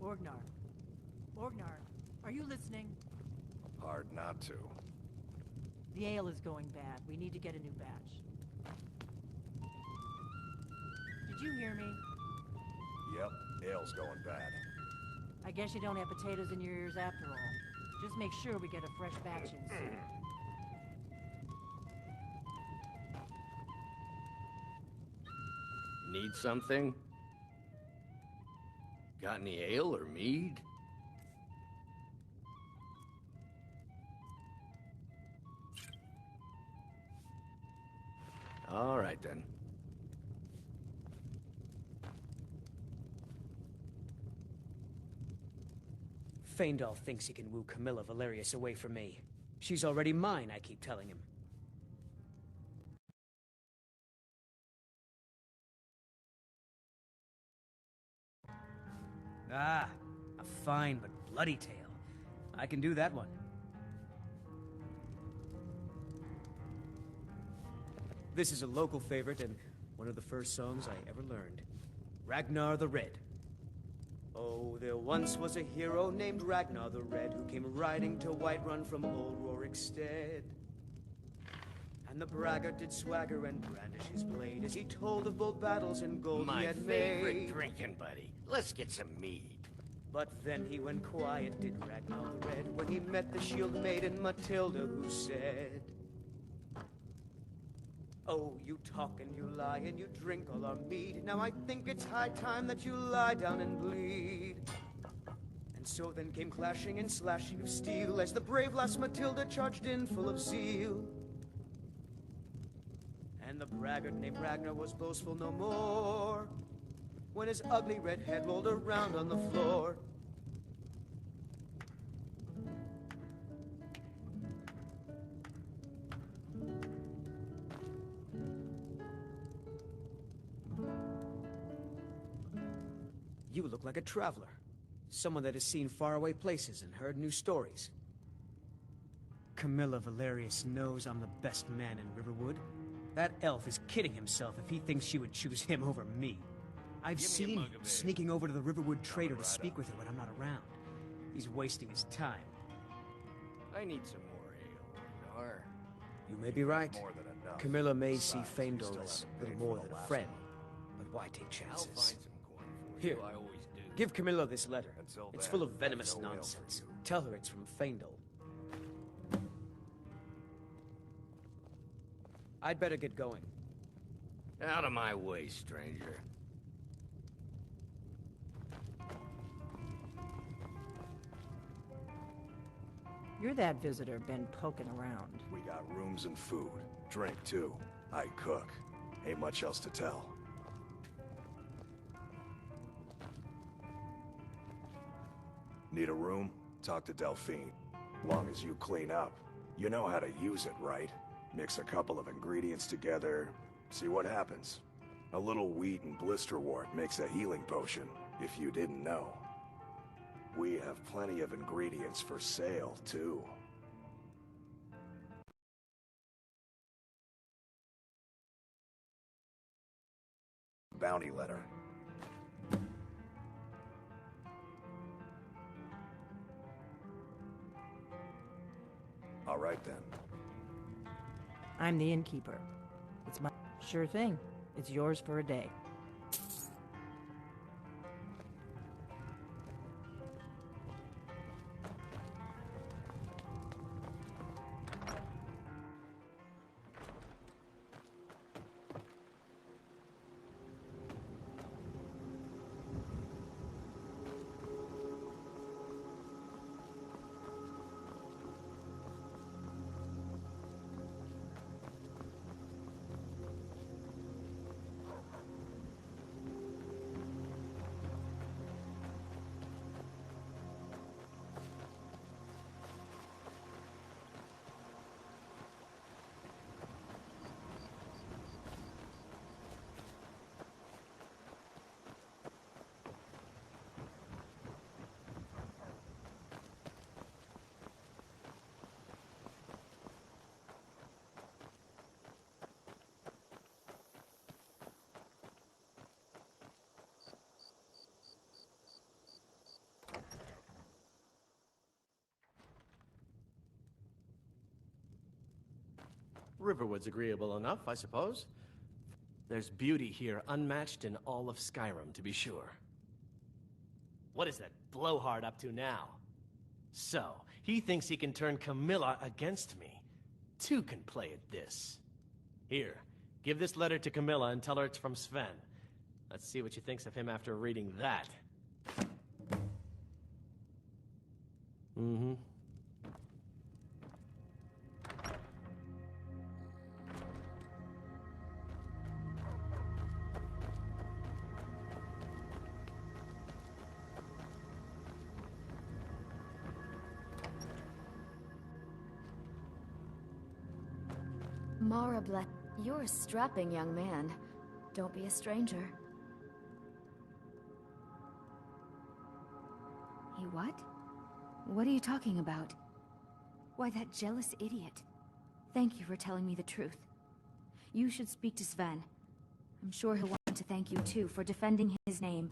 Orgnar. Orgnar, are you listening? Hard not to. The ale is going bad. We need to get a new batch. Did you hear me? Yep, ale's going bad. I guess you don't have potatoes in your ears after all. Just make sure we get a fresh batch in soon. Need something? Got any ale or mead? All right, then. Faendal thinks he can woo Camilla Valerius away from me. She's already mine, I keep telling him. Ah, a fine but bloody tale. I can do that one. This is a local favorite and one of the first songs I ever learned. Ragnar the Red. Oh, there once was a hero named Ragnar the Red who came riding to Whiterun from old Rorikstead. And the braggart did swagger and brandish his blade as he told of bold battles and gold he had made. My favorite drinking buddy. Let's get some mead. But then he went quiet, did Ragnar the Red, when he met the shield maiden Matilda, who said, "Oh, you talk and you lie and you drink all our mead. Now I think it's high time that you lie down and bleed." And so then came clashing and slashing of steel as the brave lass Matilda charged in full of zeal. And the braggart named Ragnar was boastful no more when his ugly red head rolled around on the floor. You look like a traveler. Someone that has seen faraway places and heard new stories. Camilla Valerius knows I'm the best man in Riverwood. That elf is kidding himself if he thinks she would choose him over me. I've seen him sneaking over to the Riverwood trader to speak with her when I'm not around. He's wasting his time. I need some more ale, Ragnar. You may be right. More than enough. Camilla may see Besides, we Faendal still as haven't little paid more for than the a last friend. one. But why take I'll find chances? some coin for Here, you. I always do. Give Camilla this letter. Until It's then, full of I've venomous no ale for nonsense. you. Tell her it's from Faendal. I'd better get going. Out of my way, stranger. You're that visitor been poking around. We got rooms and food. Drink, too. I cook. Ain't much else to tell. Need a room? Talk to Delphine. Long as you clean up. You know how to use it, right? Mix a couple of ingredients together, see what happens. A little wheat and blisterwort makes a healing potion, if you didn't know. We have plenty of ingredients for sale, too. Bounty letter. All right, then. I'm the innkeeper. It's my... Sure thing. It's yours for a day. Riverwood's agreeable enough, I suppose. There's beauty here unmatched in all of Skyrim, to be sure. What is that blowhard up to now? So, he thinks he can turn Camilla against me. Two can play at this. Here, give this letter to Camilla and tell her it's from Sven. Let's see what she thinks of him after reading that. Mm-hmm. Mara Black, you're a strapping young man. Don't be a stranger. He what? What are you talking about? Why, that jealous idiot. Thank you for telling me the truth. You should speak to Sven. I'm sure he'll want to thank you too for defending his name.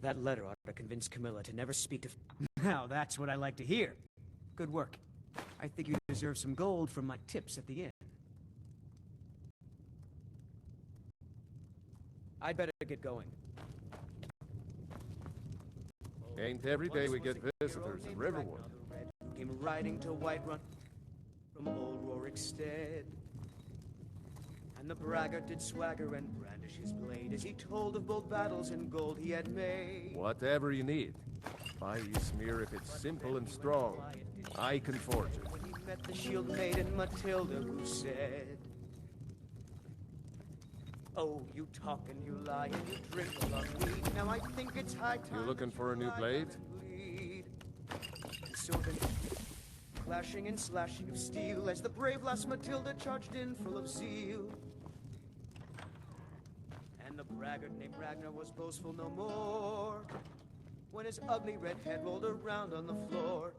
That letter ought to convince Camilla to never speak to... Now, that's what I like to hear. Good work. I think you deserve some gold from my tips at the inn. I'd better get going. Ain't every day we get visitors in Riverwood. Who came riding to Whiterun from old Rorikstead. And the braggart did swagger and brandish his blade as he told of bold battles and gold he had made. Whatever you need. Buy you smear if it's simple and strong. I can forge it. When he met the shield maiden Matilda, who said, "Oh, you talk and you lie and you drink a lot of weed. Now I think it's high time." You looking for a new blade? And so then, clashing and slashing of steel as the brave lass Matilda charged in full of zeal. And the braggart named Ragnar was boastful no more when his ugly red head rolled around on the floor.